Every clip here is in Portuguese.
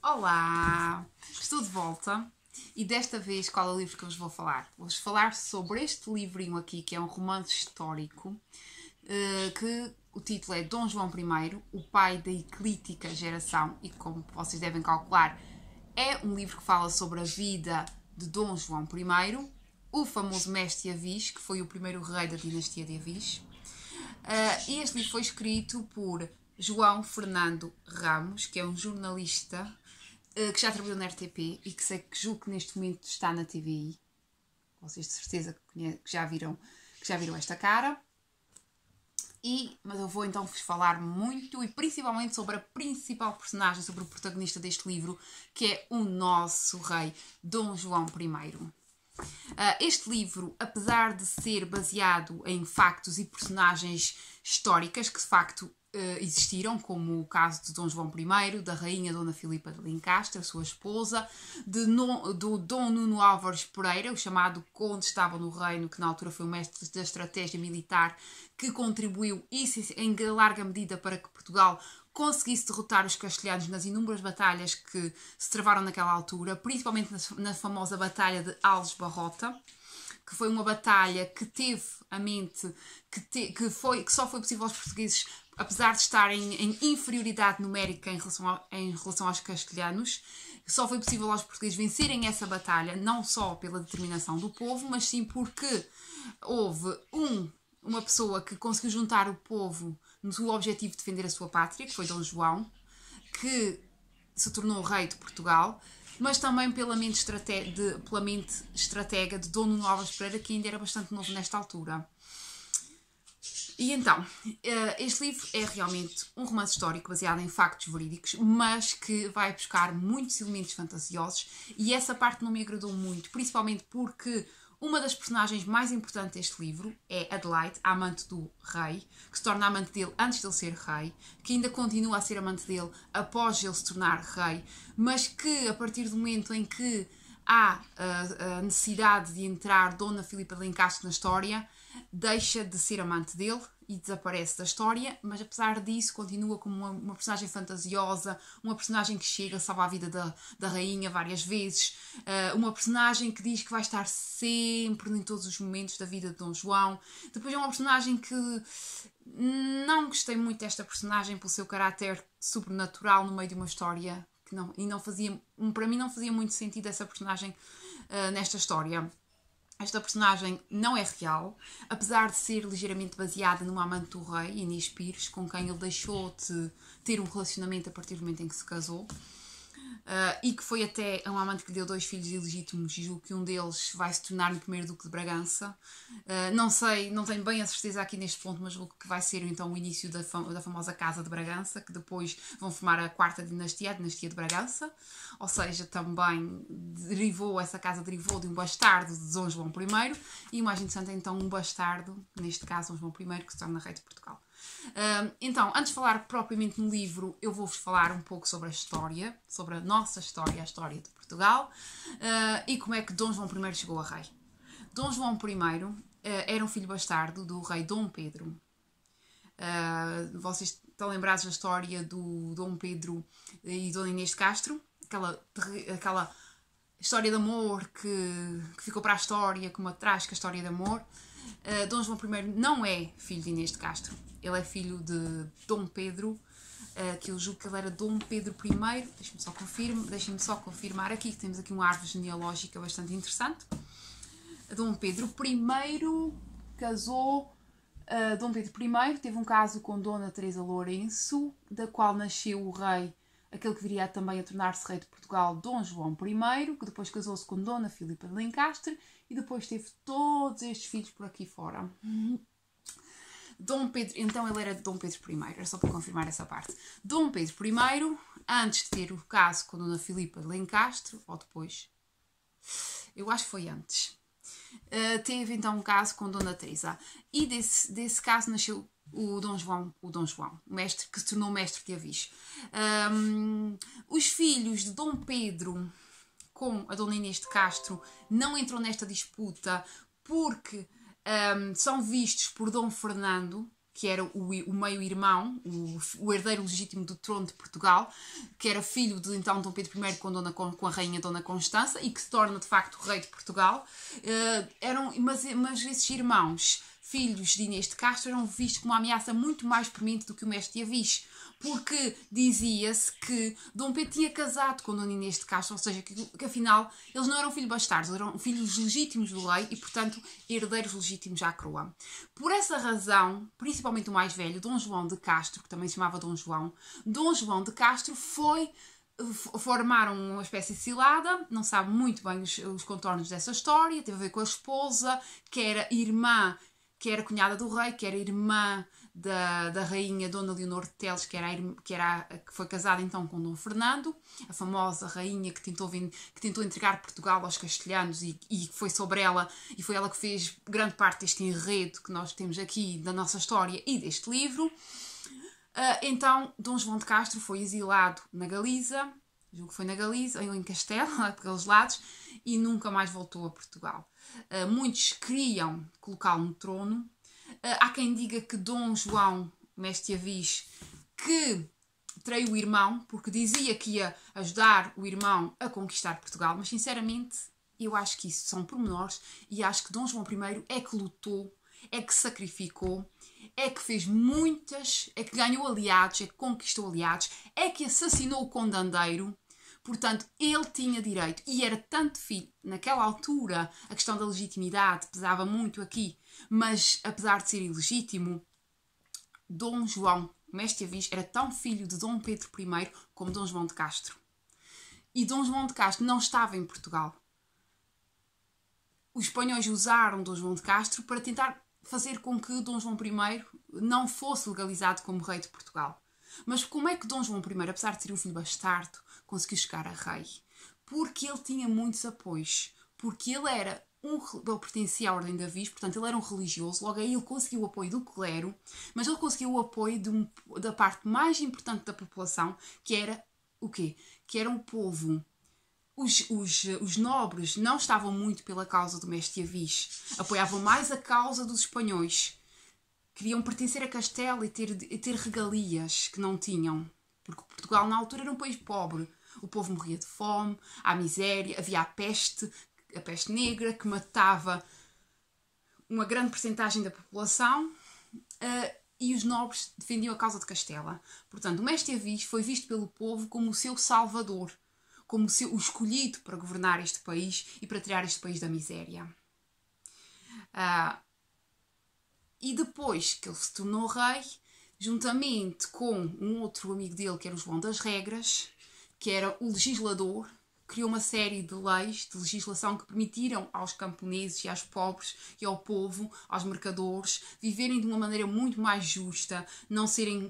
Olá! Estou de volta e desta vez qual é o livro que eu vos vou falar? Vou-vos falar sobre este livrinho aqui que é um romance histórico que o título é Dom João I, o pai da eclíptica geração, e como vocês devem calcular é um livro que fala sobre a vida de Dom João I, o famoso mestre Avis, que foi o primeiro rei da dinastia de Avis. E este livro foi escrito por João Fernando Ramos, que é um jornalista que já trabalhou na RTP e que julgo que neste momento está na TVI. Vocês de certeza que já viram esta cara. Mas eu vou então vos falar muito e principalmente sobre a principal personagem, sobre o protagonista deste livro, que é o nosso rei Dom João I. Este livro, apesar de ser baseado em factos e personagens históricas que de facto existiram, como o caso de Dom João I, da rainha Dona Filipa de Lencastre, a sua esposa, do Dom Nuno Álvares Pereira, o chamado Conde Estava no Reino, que na altura foi o mestre da estratégia militar, que contribuiu em larga medida para que Portugal conseguisse derrotar os castelhanos nas inúmeras batalhas que se travaram naquela altura, principalmente na famosa Batalha de Alves Barrota, que foi uma batalha que teve a mente, que só foi possível aos portugueses, apesar de estarem em inferioridade numérica em relação aos castelhanos, só foi possível aos portugueses vencerem essa batalha, não só pela determinação do povo, mas sim porque houve uma pessoa que conseguiu juntar o povo no seu objetivo de defender a sua pátria, que foi Dom João, que se tornou rei de Portugal, mas também pela mente estratega de Dom Nuno Álvares Pereira, que ainda era bastante novo nesta altura. E então, este livro é realmente um romance histórico baseado em factos verídicos, mas que vai buscar muitos elementos fantasiosos, e essa parte não me agradou muito, principalmente porque uma das personagens mais importantes deste livro é Adelaide, a amante do rei, que se torna amante dele antes de ele ser rei, que ainda continua a ser amante dele após ele se tornar rei, mas que a partir do momento em que há a necessidade de entrar Dona Filipa de Lencastre na história, deixa de ser amante dele e desaparece da história, mas apesar disso continua como uma personagem fantasiosa, uma personagem que chega a salvar a vida da rainha várias vezes, uma personagem que diz que vai estar sempre em todos os momentos da vida de Dom João. Depois é uma personagem que não gostei muito desta personagem pelo seu caráter sobrenatural no meio de uma história que para mim não fazia muito sentido essa personagem nesta história. Esta personagem não é real, apesar de ser ligeiramente baseada numa amante do rei, Inês Pires, com quem ele deixou de ter um relacionamento a partir do momento em que se casou. E que foi até uma amante que lhe deu 2 filhos ilegítimos, e julgo que um deles vai se tornar o primeiro Duque de Bragança. Não sei, não tenho bem a certeza aqui neste ponto, mas julgo que vai ser então o início da famosa Casa de Bragança, que depois vão formar a 4ª dinastia, a dinastia de Bragança. Ou seja, também essa casa derivou de um bastardo de Dom João I, e o mais interessante é então um bastardo, neste caso Dom João I, que se torna rei de Portugal. Então, antes de falar propriamente no livro, eu vou-vos falar um pouco sobre a história, sobre a nossa história, a história de Portugal, e como é que Dom João I chegou a rei. Dom João I era um filho bastardo do rei Dom Pedro. Vocês estão lembrados da história do Dom Pedro e Dona Inês de Castro? Aquela história de amor que ficou para a história como uma trágica história de amor. Dom João I não é filho de Inês de Castro, ele é filho de Dom Pedro, que eu julgo que ele era Dom Pedro I. Deixem-me só confirmar aqui, que temos aqui uma árvore genealógica bastante interessante. Dom Pedro I casou. Dom Pedro I teve um caso com Dona Teresa Lourenço, da qual nasceu o rei, aquele que viria também a tornar-se rei de Portugal, Dom João I, que depois casou-se com Dona Filipa de Lencastre e depois teve todos estes filhos por aqui fora. Dom Pedro, então ele era Dom Pedro I, era só para confirmar essa parte. Dom Pedro I, antes de ter o caso com Dona Filipa de Lencastre, ou depois, eu acho que foi antes, teve então um caso com Dona Teresa, e desse caso nasceu o Dom João, o mestre que se tornou mestre de Avis. Os filhos de Dom Pedro com a Dona Inês de Castro não entram nesta disputa porque são vistos por Dom Fernando, que era o meio-irmão, o herdeiro legítimo do trono de Portugal, que era filho de então Dom Pedro I com a rainha Dona Constança e que se torna de facto rei de Portugal. Mas esses irmãos, filhos de Inês de Castro, eram vistos como uma ameaça muito mais premente do que o mestre de Avis, porque dizia-se que Dom Pedro tinha casado com Dona Inês de Castro, ou seja, que afinal eles não eram filhos bastardos, eram filhos legítimos do rei e, portanto, herdeiros legítimos à coroa. Por essa razão, principalmente o mais velho, Dom João de Castro, que também se chamava Dom João de Castro formaram uma espécie de cilada, não sabe muito bem os contornos dessa história, teve a ver com a esposa, que era que era cunhada do rei, que era irmã da rainha Dona Leonor de Teles, que foi casada então com Dom Fernando, a famosa rainha que tentou entregar Portugal aos castelhanos e foi sobre ela, e foi ela que fez grande parte deste enredo que nós temos aqui da nossa história e deste livro. Então, Dom João de Castro foi exilado na Galiza, julgo que foi na Galiza, ou em Castelo, lá pelos lados, e nunca mais voltou a Portugal. Muitos queriam colocá-lo no trono. Há quem diga que Dom João, mestre Avis, que traiu o irmão, porque dizia que ia ajudar o irmão a conquistar Portugal, mas sinceramente eu acho que isso são pormenores e acho que Dom João I é que lutou, é que sacrificou, é que fez é que ganhou aliados, é que conquistou aliados, é que assassinou o condandeiro. Portanto, ele tinha direito, e era tanto filho, naquela altura a questão da legitimidade pesava muito aqui, mas apesar de ser ilegítimo, Dom João, mestre Avis, era tão filho de Dom Pedro I como Dom João de Castro. E Dom João de Castro não estava em Portugal. Os espanhóis usaram Dom João de Castro para tentar fazer com que Dom João I não fosse legalizado como rei de Portugal. Mas como é que Dom João I, apesar de ser um filho bastardo, conseguiu chegar a rei? Porque ele tinha muitos apoios. Porque ele pertencia à Ordem de Avis, portanto ele era um religioso, logo aí ele conseguiu o apoio do clero, mas ele conseguiu o apoio da parte mais importante da população, que era o quê? Que era o povo. Os nobres não estavam muito pela causa do mestre Avis, apoiavam mais a causa dos espanhóis. Queriam pertencer a Castelo e ter regalias que não tinham. Porque Portugal na altura era um país pobre. O povo morria de fome, há miséria, havia a peste negra que matava uma grande percentagem da população e os nobres defendiam a causa de Castela. Portanto, o mestre Avis foi visto pelo povo como o seu salvador, como o escolhido para governar este país e para tirar este país da miséria. E depois que ele se tornou rei, juntamente com um outro amigo dele, que era o João das Regras, que era o legislador, criou uma série de leis de legislação que permitiram aos camponeses e aos pobres e ao povo, aos mercadores, viverem de uma maneira muito mais justa, não serem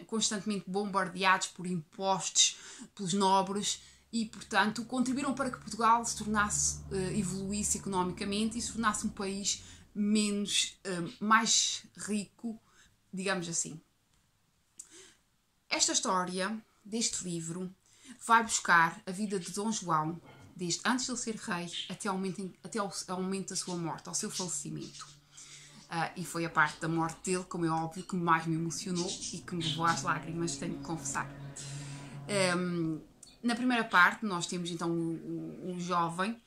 constantemente bombardeados por impostos pelos nobres e, portanto, contribuíram para que Portugal se tornasse, evoluísse economicamente e se tornasse um país mais rico, digamos assim. Esta história deste livro vai buscar a vida de Dom João, desde antes de ele ser rei até ao momento da sua morte, ao seu falecimento. E foi a parte da morte dele, como é óbvio, que mais me emocionou e que me levou às lágrimas, tenho que confessar. Na primeira parte nós temos então um jovem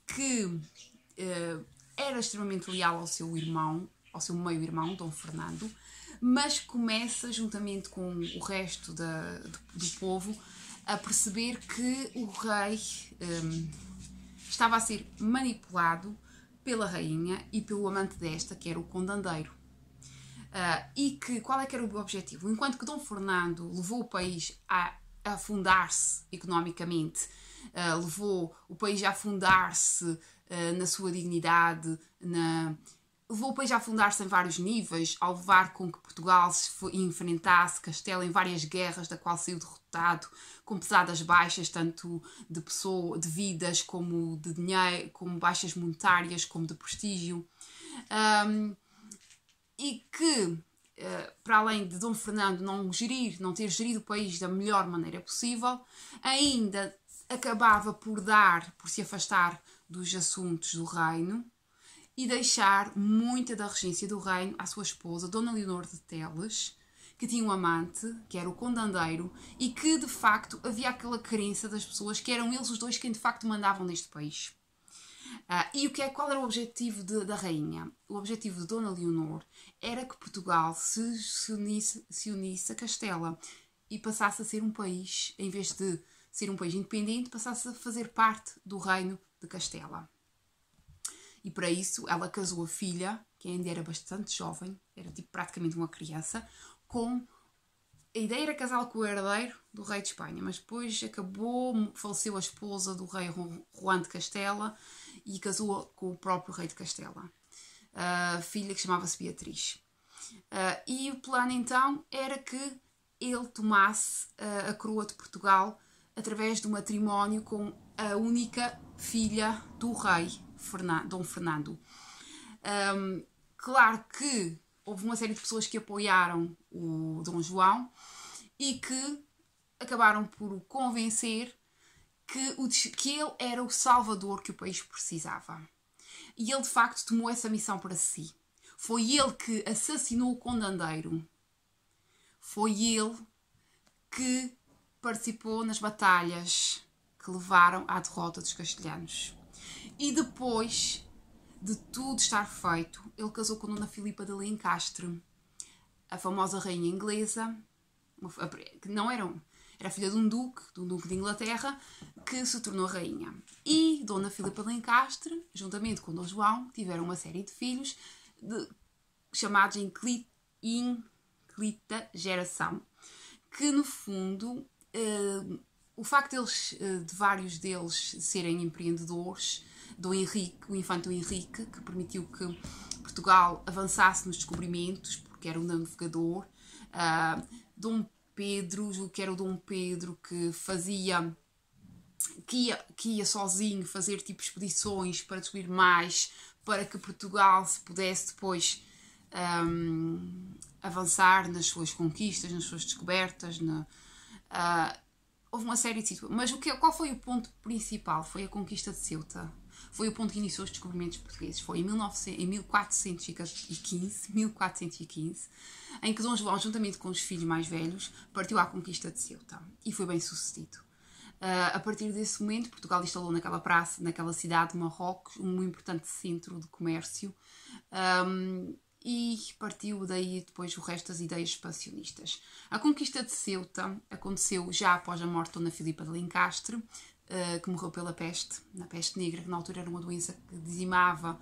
que era extremamente leal ao seu irmão, ao seu meio-irmão, Dom Fernando, mas começa, juntamente com o resto do povo, a perceber que o rei estava a ser manipulado pela rainha e pelo amante desta, que era o condandeiro. E qual é que era o objetivo? Enquanto que Dom Fernando levou o país a afundar-se economicamente, levou o país a afundar-se na sua dignidade, levou o país a afundar-se em vários níveis, ao levar com que Portugal enfrentasse Castelo em várias guerras, da qual saiu derrotado, com pesadas baixas, tanto de vidas, como de dinheiro, como baixas monetárias, como de prestígio. E que, para além de Dom Fernando não ter gerido o país da melhor maneira possível, ainda acabava por se afastar dos assuntos do reino e deixar muita da regência do reino à sua esposa, Dona Leonor de Teles, que tinha um amante, que era o condandeiro, e que de facto havia aquela crença das pessoas que eram eles os dois quem de facto mandavam neste país. E qual era o objetivo da rainha? O objetivo de Dona Leonor era que Portugal se unisse a Castela e passasse a ser um país, em vez de ser um país independente, passasse a fazer parte do reino de Castela. E para isso ela casou a filha, que ainda era bastante jovem, era tipo praticamente uma criança, com... A ideia era casá-la com o herdeiro do rei de Espanha, mas depois faleceu a esposa do rei Juan de Castela e casou com o próprio rei de Castela, a filha que chamava-se Beatriz. E o plano então era que ele tomasse a coroa de Portugal através do matrimónio com a única filha do rei, Dom Fernando. Claro que houve uma série de pessoas que apoiaram o Dom João e que acabaram por o convencer que ele era o salvador que o país precisava. E ele de facto tomou essa missão para si. Foi ele que assassinou o condandeiro. Foi ele que participou nas batalhas que levaram à derrota dos castelhanos. E depois de tudo estar feito, ele casou com Dona Filipa de Lencastre, a famosa rainha inglesa, que não era filha de um duque de Inglaterra, que se tornou rainha. E Dona Filipa de Lencastre, juntamente com Dom João, tiveram uma série de filhos chamados em clita geração, que no fundo o facto de vários deles serem empreendedores, do Henrique, o infante Henrique, que permitiu que Portugal avançasse nos descobrimentos, porque era um navegador, Dom Pedro, que era o Dom Pedro que fazia, que ia sozinho fazer tipo expedições para descobrir mais, para que Portugal se pudesse depois avançar nas suas conquistas, nas suas descobertas. Houve uma série de situações. Mas qual foi o ponto principal? Foi a conquista de Ceuta. Foi o ponto que iniciou os descobrimentos portugueses. Foi em 1415, em que Dom João, juntamente com os filhos mais velhos, partiu à conquista de Ceuta. E foi bem sucedido. A partir desse momento, Portugal instalou naquela praça, naquela cidade de Marrocos, um importante centro de comércio. E partiu daí depois o resto das ideias expansionistas. A conquista de Ceuta aconteceu já após a morte de Dona Filipa de Lencastre, que morreu pela peste, na peste negra, que na altura era uma doença que dizimava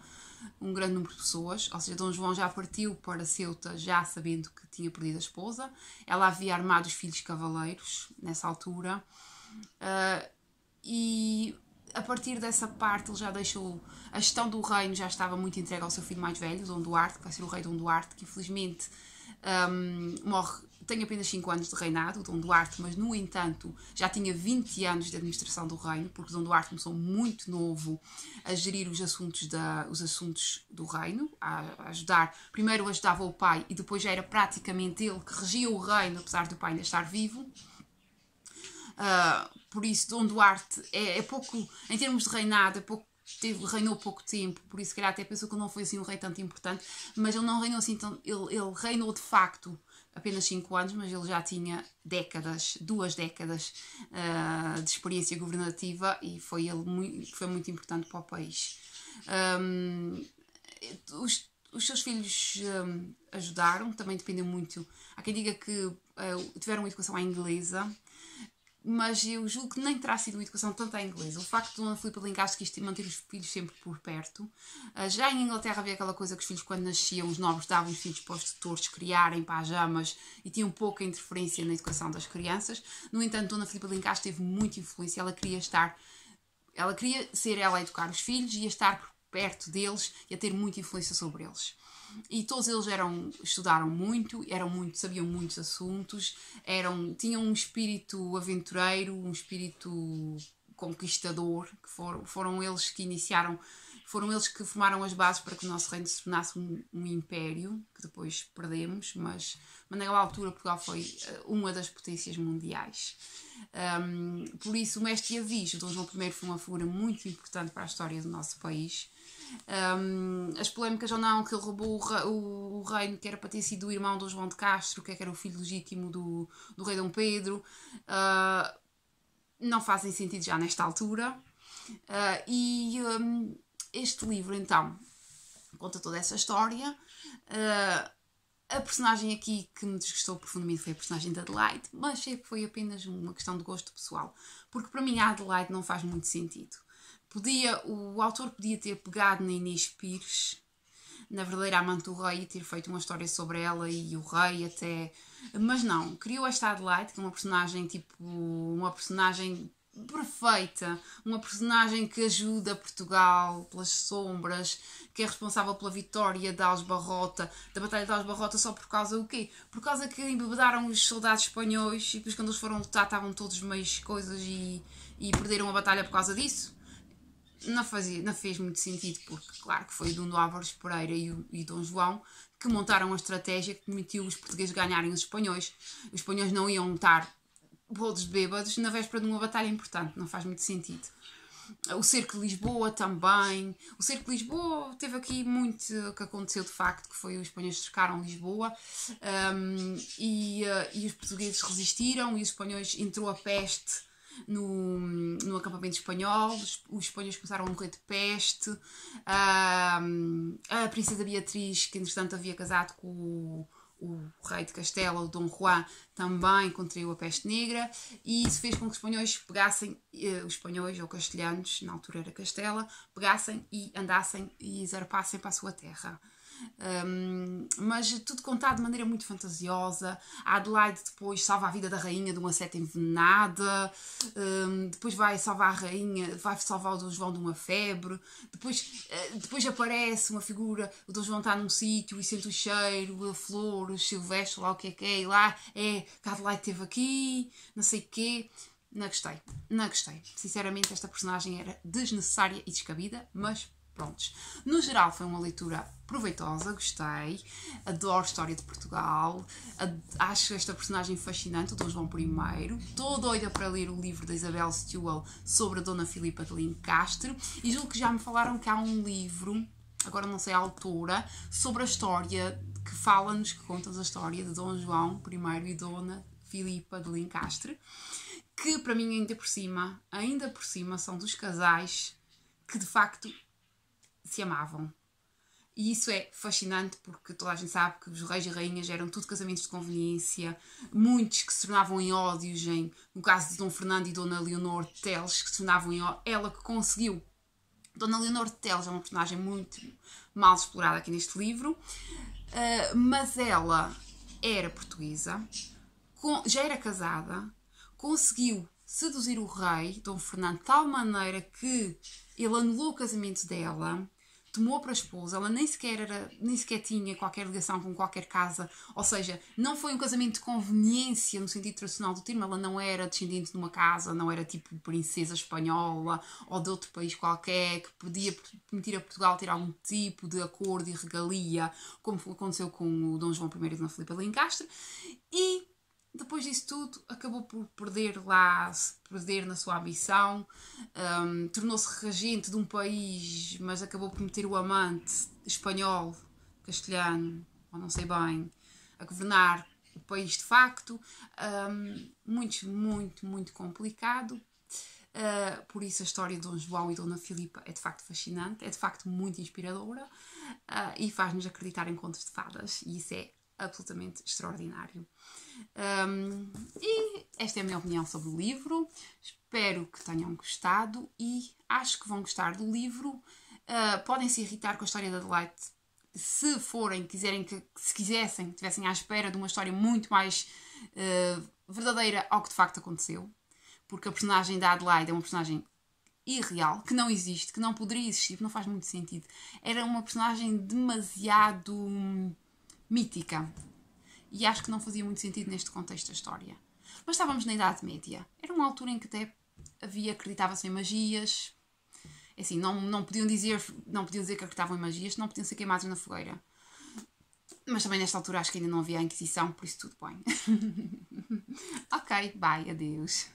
um grande número de pessoas. Ou seja, Dom João já partiu para Ceuta já sabendo que tinha perdido a esposa. Ela havia armado os filhos cavaleiros nessa altura. E a partir dessa parte ele já deixou... A gestão do reino já estava muito entregue ao seu filho mais velho, Dom Duarte, que vai ser o rei Dom Duarte, que infelizmente morre, tem apenas 5 anos de reinado, o Dom Duarte, mas no entanto já tinha 20 anos de administração do reino, porque Dom Duarte começou muito novo a gerir os assuntos do reino, a ajudar. Primeiro ajudava o pai e depois já era praticamente ele que regia o reino, apesar do pai ainda estar vivo. Por isso Dom Duarte é pouco, em termos de reinado, reinou pouco tempo, por isso se calhar até pensou que não foi assim um rei tanto importante, mas ele não reinou assim ele reinou de facto apenas 5 anos, mas ele já tinha 2 décadas de experiência governativa e foi muito importante para o país. Os seus filhos ajudaram, também dependeu muito. Há quem diga que tiveram uma educação à inglesa, mas eu julgo que nem terá sido uma educação tanto à inglesa. O facto de Dona Filipa de Lencastre quis manter os filhos sempre por perto. Já em Inglaterra havia aquela coisa que os filhos, quando nasciam, os nobres davam os filhos para os tutores criarem pajamas e tinham pouca interferência na educação das crianças. No entanto, Dona Filipa de Lencastre teve muita influência. Ela queria ser ela a educar os filhos e a estar por perto deles e a ter muita influência sobre eles. E todos eles estudaram muito, sabiam muitos assuntos, tinham um espírito aventureiro, um espírito conquistador, que foram eles que iniciaram Foram eles que formaram as bases para que o nosso reino se tornasse um império, que depois perdemos, mas naquela altura Portugal foi uma das potências mundiais. Por isso o mestre Avis, o Dom João I, foi uma figura muito importante para a história do nosso país. As polémicas ou não, que ele roubou o reino que era para ter sido o irmão do João de Castro, que era o filho legítimo do rei Dom Pedro, não fazem sentido já nesta altura. Este livro então conta toda essa história. A personagem aqui que me desgostou profundamente foi a personagem da Adelaide, mas sei que foi apenas uma questão de gosto pessoal, porque para mim a Adelaide não faz muito sentido. O autor podia ter pegado na Inês Pires, na verdadeira amante do rei, e ter feito uma história sobre ela e o rei até... Mas não, criou esta Adelaide, que é uma personagem uma personagem perfeita, uma personagem que ajuda Portugal pelas sombras, que é responsável pela vitória de Aljubarrota, da Batalha de Aljubarrota, só por causa do quê? Por causa que embebedaram os soldados espanhóis e depois quando eles foram lutar estavam todos meios coisas e perderam a batalha por causa disso. Não fez muito sentido, porque claro que foi Dom Álvares Pereira e Dom João que montaram a estratégia que permitiu os portugueses ganharem os espanhóis. Os espanhóis não iam lutar bolos bêbados na véspera de uma batalha importante, não faz muito sentido. O cerco de Lisboa também. O cerco de Lisboa teve aqui muito que aconteceu de facto, que foi os espanhóis cercaram Lisboa e os portugueses resistiram e os espanhóis entrou a peste no acampamento espanhol, os espanhóis começaram a morrer de peste. A princesa Beatriz, que entretanto havia casado com o rei de Castela, o Dom Juan, também contraiu a peste negra, e isso fez com que os espanhóis pegassem, os espanhóis ou castelhanos, na altura era Castela, pegassem e andassem e zarpassem para a sua terra. Mas tudo contado de maneira muito fantasiosa. A Adelaide depois salva a vida da rainha de uma seta envenenada, depois vai salvar a rainha, vai salvar o Dom João de uma febre, depois aparece uma figura, o Dom João está num sítio e sente o cheiro, a flor, o silvestre, lá o que é, e lá que a Adelaide esteve aqui, não sei o quê. Não gostei. Sinceramente, esta personagem era desnecessária e descabida, mas prontos. No geral foi uma leitura proveitosa, gostei, adoro a história de Portugal, acho esta personagem fascinante, o Dom João I, estou doida para ler o livro da Isabel Stewart sobre a Dona Filipa de Lencastre, e julgo que já me falaram que há um livro, agora não sei a autora, sobre a história, que fala-nos, que conta-nos a história de Dom João I e Dona Filipa de Lencastre, que para mim ainda por cima são dos casais que de facto se amavam. E isso é fascinante, porque toda a gente sabe que os reis e rainhas eram tudo casamentos de conveniência, muitos que se tornavam em ódios, no caso de Dom Fernando e Dona Leonor de Teles, que se tornavam em ódios, ela que conseguiu. Dona Leonor de Teles é uma personagem muito mal explorada aqui neste livro, mas ela era portuguesa, já era casada, conseguiu seduzir o rei, Dom Fernando, de tal maneira que ele anulou o casamento dela, tomou para a esposa, ela nem sequer tinha qualquer ligação com qualquer casa, ou seja, não foi um casamento de conveniência no sentido tradicional do termo, ela não era descendente de uma casa, não era tipo princesa espanhola ou de outro país qualquer que podia permitir a Portugal ter algum tipo de acordo e regalia, como aconteceu com o Dom João I e Dona Filipa de Lencastre, e depois disso tudo, acabou por perder na sua ambição, tornou-se regente de um país, mas acabou por meter o amante espanhol, castelhano, ou não sei bem, a governar o país de facto. Muito complicado. Por isso a história de Dom João e Dona Filipa é de facto fascinante, é de facto muito inspiradora, e faz-nos acreditar em contos de fadas, e isso é absolutamente extraordinário. E esta é a minha opinião sobre o livro. Espero que tenham gostado e acho que vão gostar do livro. Podem se irritar com a história da Adelaide se tivessem à espera de uma história muito mais verdadeira ao que de facto aconteceu, porque a personagem da Adelaide é uma personagem irreal, que não existe, que não poderia existir, que não faz muito sentido. Era uma personagem demasiado mítica. E acho que não fazia muito sentido neste contexto da história. Mas estávamos na Idade Média. Era uma altura em que até acreditava-se em magias. assim, não podiam dizer que acreditavam em magias, não podiam ser queimados na fogueira. Mas também nesta altura acho que ainda não havia a Inquisição, por isso tudo bem. Ok, bye, adeus.